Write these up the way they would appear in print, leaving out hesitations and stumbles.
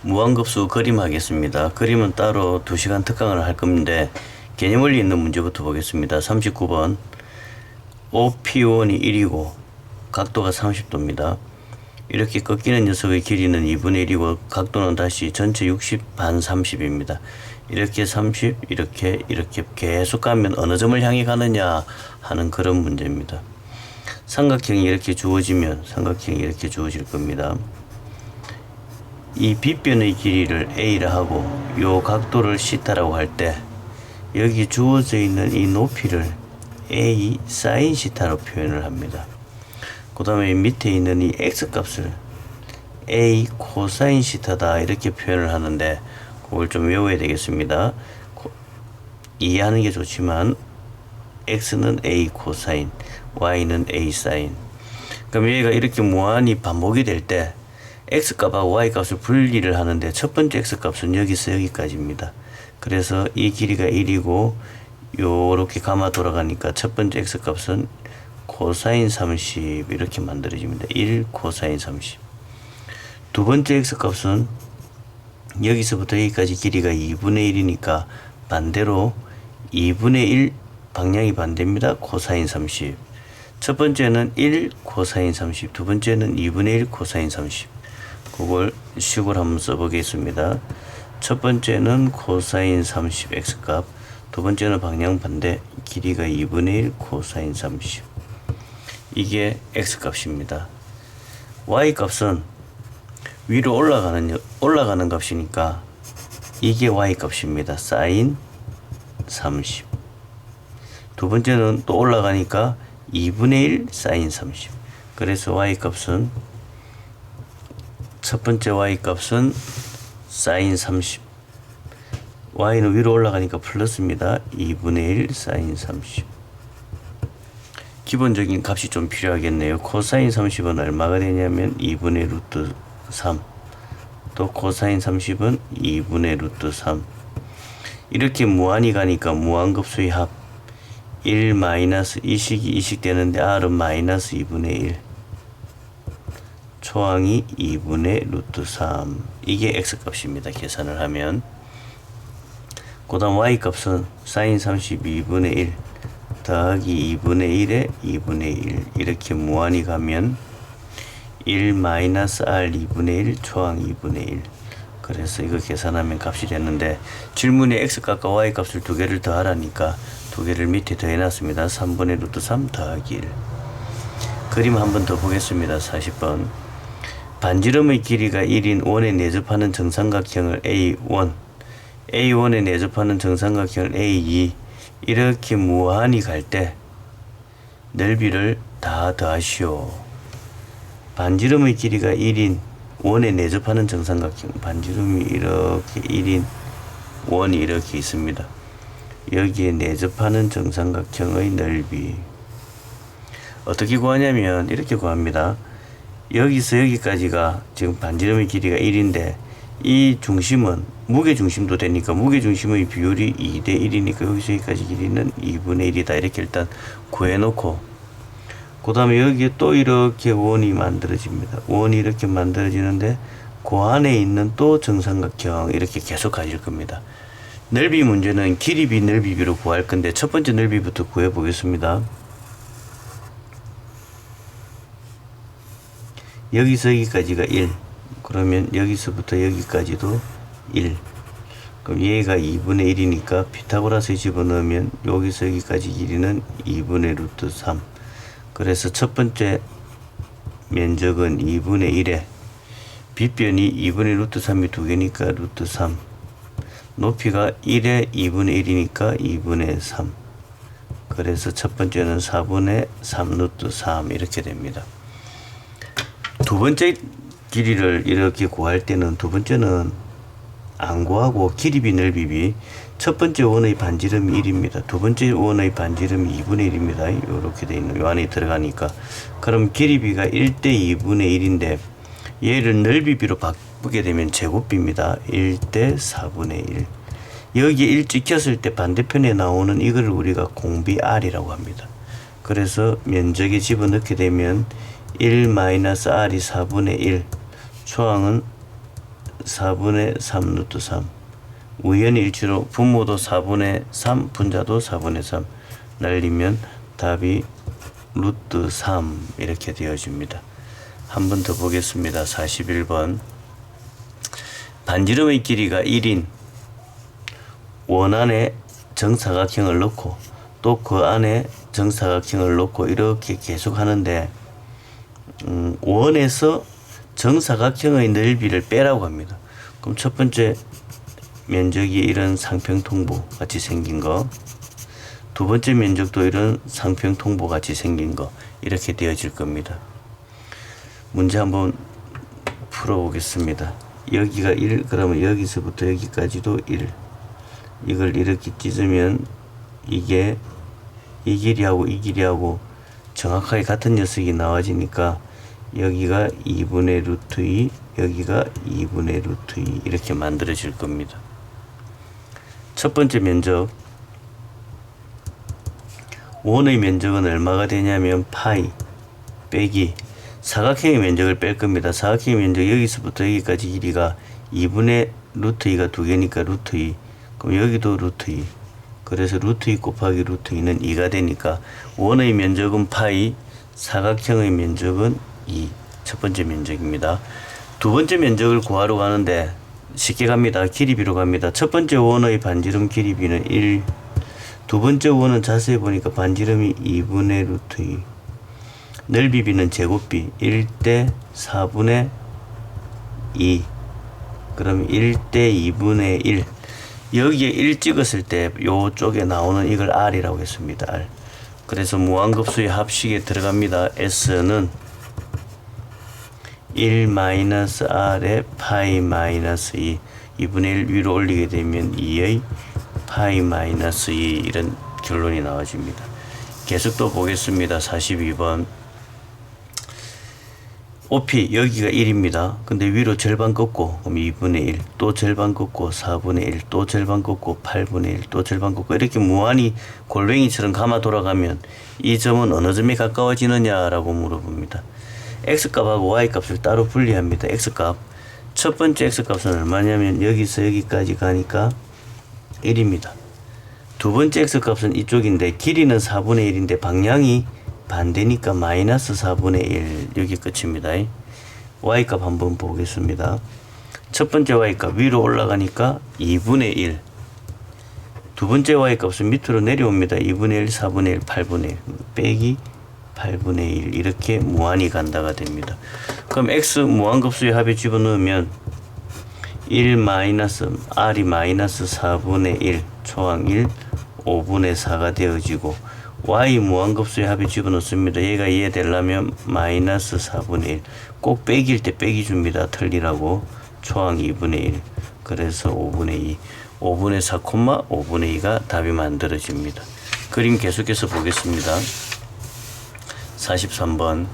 무한급수 그림 하겠습니다. 그림은 따로 2시간 특강을 할 건데 개념원리 있는 문제부터 보겠습니다. 39번 OP1이 1이고 각도가 30도입니다. 이렇게 꺾이는 녀석의 길이는 2분의 1이고 각도는 다시 전체 60 반 30입니다. 이렇게 30 이렇게 계속 가면 어느 점을 향해 가느냐 하는 그런 문제입니다. 삼각형이 이렇게 주어지면 삼각형이 이렇게 주어질 겁니다. 이 빗변의 길이를 A라 하고 요 각도를 C타라고 할 때 여기 주어져 있는 이 높이를 A sin C타로 표현을 합니다. 그 다음에 밑에 있는 이 X값을 A 코사인 C타다 이렇게 표현을 하는데 그걸 좀 외워야 되겠습니다. 이해하는 게 좋지만 X는 A 코사인, Y는 A 사인. 그럼 얘가 이렇게 무한히 반복이 될 때 X값하고 Y값을 분리를 하는데 첫 번째 X값은 여기서 여기까지입니다. 그래서 이 길이가 1이고 요렇게 감아 돌아가니까 첫 번째 X값은 코사인 30 이렇게 만들어집니다. 1 코사인 30. 두 번째 X값은 여기서부터 여기까지 길이가 2분의 1이니까 반대로 2분의 1 방향이 반대입니다. 코사인 30. 첫 번째는 1 코사인 30, 두 번째는 2분의 1 코사인 30. 그걸 식으로 한번 써보겠습니다. 첫 번째는 코사인 30 X값, 두 번째는 방향 반대, 길이가 2분의 1 코사인 30. 이게 X값입니다. Y값은 위로 올라가는 값이니까 이게 Y값입니다. 사인 30. 두 번째는 또 올라가니까 2분의 1 사인 30. 그래서 Y값은 첫 번째 Y값은 사인 30. Y는 위로 올라가니까 플러스입니다. 2분의 1 사인 30. 기본적인 값이 좀 필요하겠네요. 코사인 30은 얼마가 되냐면 2분의 루트 3. 또 코사인 30은 2분의 루트 3. 이렇게 무한히 가니까 무한급수의 합 1 마이너스 이식 되는데 R은 마이너스 2분의 1. 초항이 2분의 루트 3. 이게 X값입니다. 계산을 하면. 그 다음 Y값은 사인 32분의 1 더하기 2분의 1에 2분의 1 이렇게 무한히 가면 1 마이너스 R 2분의 1 초항 2분의 1. 그래서 이거 계산하면 값이 됐는데 질문에 X값과 Y값을 두 개를 더하라니까 두 개를 밑에 더해놨습니다. 3분의 루트 3 더하기 1. 그림 한 번 더 보겠습니다. 40번 반지름의 길이가 1인 원에 내접하는 정삼각형을 A1, A1에 내접하는 정삼각형을 A2 이렇게 무한히 갈 때 넓이를 다 더하시오. 반지름의 길이가 1인 원에 내접하는 정삼각형, 반지름이 이렇게 1인 원이 이렇게 있습니다. 여기에 내접하는 정삼각형의 넓이 어떻게 구하냐면 이렇게 구합니다. 여기서 여기까지가 지금 반지름의 길이가 1인데 이 중심은 무게중심도 되니까 무게중심의 비율이 2대 1이니까 여기서 여기까지 길이는 2분의 1이다 이렇게 일단 구해놓고 그 다음에 여기에 또 이렇게 원이 만들어집니다. 원이 이렇게 만들어지는데 그 안에 있는 또 정삼각형 이렇게 계속 가질 겁니다. 넓이 문제는 길이비 넓이비로 구할 건데 첫 번째 넓이부터 구해 보겠습니다. 여기서 여기까지가 1. 그러면 여기서부터 여기까지도 1. 그럼 얘가 2분의 1이니까 피타고라스에 집어넣으면 여기서 여기까지 길이는 2분의 루트 3. 그래서 첫 번째 면적은 2분의 1에 빗변이 2분의 루트 3이 두 개니까 루트 3. 높이가 1에 2분의 1이니까 2분의 3. 그래서 첫 번째는 4분의 3 루트 3 이렇게 됩니다. 두 번째 길이를 이렇게 구할 때는 두 번째는 안 구하고 길이비 넓이비 첫 번째 원의 반지름이 1입니다. 두 번째 원의 반지름이 2분의 1입니다. 이렇게 돼 있는 요 안에 들어가니까 그럼 길이비가 1대 2분의 1인데 얘를 넓이비로 바꾸게 되면 제곱비입니다. 1대 4분의 1. 여기에 1 찍혔을 때 반대편에 나오는 이걸 우리가 공비 R이라고 합니다. 그래서 면적에 집어넣게 되면 1 마이너스 R이 4분의 1 초항은 4분의 3 루트 3. 우연히 일치로 분모도 4분의 3, 분자도 4분의 3 날리면 답이 루트 3 이렇게 되어집니다. 한 번 더 보겠습니다. 41번. 반지름의 길이가 1인 원 안에 정사각형을 넣고 또 그 안에 정사각형을 넣고 이렇게 계속 하는데 원에서 정사각형의 넓이를 빼라고 합니다. 그럼 첫 번째 면적이 이런 상평통보 같이 생긴 거, 두 번째 면적도 이런 상평통보 같이 생긴 거 이렇게 되어질 겁니다. 문제 한번 풀어보겠습니다. 여기가 1, 그러면 여기서부터 여기까지도 1. 이걸 이렇게 찢으면 이게 이 길이하고 이 길이하고 정확하게 같은 녀석이 나와지니까 여기가 2분의 루트 2, 여기가 2분의 루트 2 이렇게 만들어질 겁니다. 첫 번째 면적, 원의 면적은 얼마가 되냐면 파이 빼기 사각형의 면적을 뺄 겁니다. 사각형의 면적 여기서부터 여기까지 길이가 2분의 루트 2가 두 개니까 루트 2. 그럼 여기도 루트 2. 그래서 루트 2 곱하기 루트 2는 2가 되니까 원의 면적은 파이, 사각형의 면적은 2. 첫 번째 면적입니다. 두 번째 면적을 구하려고 하는데 쉽게 갑니다. 길이비로 갑니다. 첫 번째 원의 반지름 길이비는 1. 두 번째 원은 자세히 보니까 반지름이 2분의 루트 2. 넓이비는 제곱비 1대 4분의 2. 그럼 1대 2분의 1. 여기에 1 찍었을 때 요쪽에 나오는 이걸 R이라고 했습니다. R. 그래서 무한급수의 합식에 들어갑니다. S는 1-R에 파이 마이너스 2. 2분의 1 위로 올리게 되면 2의 파이 마이너스 2 이런 결론이 나와집니다. 계속 또 보겠습니다. 42번. OP 여기가 1입니다. 근데 위로 절반 꺾고 그럼 2분의 1, 또 절반 꺾고 4분의 1, 또 절반 꺾고 8분의 1, 또 절반 꺾고 이렇게 무한히 골뱅이처럼 감아 돌아가면 이 점은 어느 점에 가까워지느냐라고 물어봅니다. X값하고 Y값을 따로 분리합니다. X값 첫 번째 X값은 얼마냐면 여기서 여기까지 가니까 1입니다. 두 번째 X값은 이쪽인데 길이는 4분의 1인데 방향이 반대니까 마이너스 4분의 1 여기 끝입니다. Y값 한번 보겠습니다. 첫 번째 Y값 위로 올라가니까 2분의 1. 두 번째 Y값은 밑으로 내려옵니다. 2분의 1, 4분의 1, 8분의 1 빼기 8분의 1 이렇게 무한히 간다가 됩니다. 그럼 X 무한급수의 합에 집어넣으면 1 마이너스 R이 마이너스 4분의 1 초항 1 5분의 4가 되어지고 Y 무한급수의 합에 집어넣습니다. 얘가 이해되려면 마이너스 4분의 1 꼭 빼기일 때 빼기 줍니다. 틀리라고 초항 2분의 1 그래서 5분의 2 5분의 4, 5분의 2가 답이 만들어집니다. 그림 계속해서 보겠습니다. 43번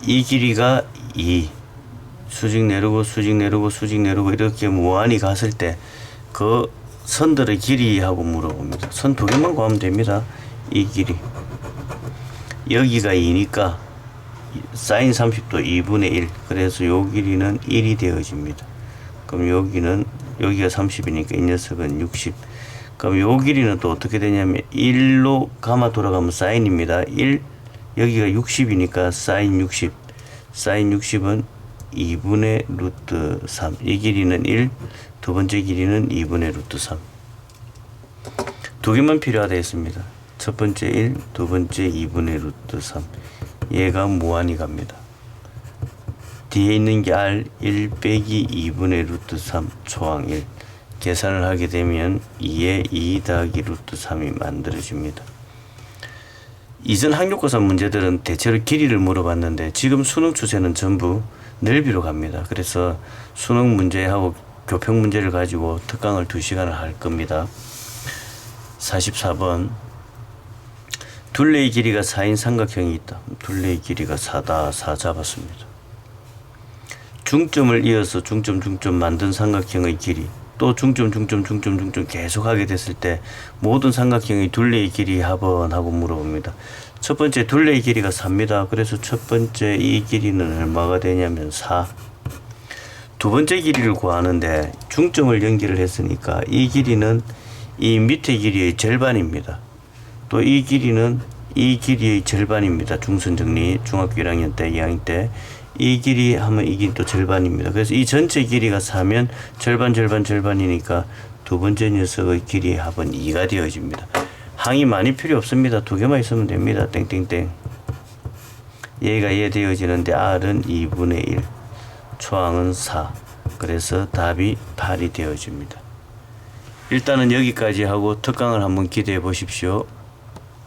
이 길이가 2 수직 내려오고 수직 내려오고 수직 내려오고 이렇게 무한히 갔을 때 그 선들의 길이하고 물어봅니다. 선 두 개만 구하면 됩니다. 이 길이 여기가 2니까 사인 30도 2분의 1 그래서 요 길이는 1이 되어집니다. 그럼 여기가 30이니까 이 녀석은 60. 그럼 요 길이는 또 어떻게 되냐면 1로 감아 돌아가면 사인입니다. 1 여기가 60이니까 사인 60 사인 60은 2분의 루트 3 이 길이는 1 두 번째 길이는 2분의 루트 3 두 개만 필요하다 했습니다. 첫 번째 1 두 번째 2분의 루트 3 얘가 무한히 갑니다. 뒤에 있는 게 R 1 빼기 2분의 루트 3 초항 1 계산을 하게 되면 2에 2 더하기 루트 3이 만들어집니다. 이전 학력고사 문제들은 대체로 길이를 물어봤는데 지금 수능 추세는 전부 넓이로 갑니다. 그래서 수능 문제하고 교평 문제를 가지고 특강을 2시간을 할 겁니다. 44번 둘레의 길이가 4인 삼각형이 있다. 둘레의 길이가 4다. 4 잡았습니다. 중점을 이어서 중점 만든 삼각형의 길이 또 중점 계속하게 됐을 때 모든 삼각형의 둘레의 길이 합은 하고 물어봅니다. 첫 번째 둘레의 길이가 4입니다. 그래서 첫 번째 이 길이는 얼마가 되냐면 4 두 번째 길이를 구하는데 중점을 연결을 했으니까 이 길이는 이 밑에 길이의 절반입니다. 또 이 길이는 이 길이의 절반입니다. 중선정리 중학교 1학년 때 2학년 때 이 길이 하면 이 길이 또 절반입니다. 그래서 이 전체 길이가 4면 절반이니까 두 번째 녀석의 길이의 합은 2가 되어집니다. 항이 많이 필요 없습니다. 두 개만 있으면 됩니다. 땡땡땡. 얘가 얘 되어지는데 R은 2분의 1, 초항은 4. 그래서 답이 8이 되어집니다. 일단은 여기까지 하고 특강을 한번 기대해 보십시오.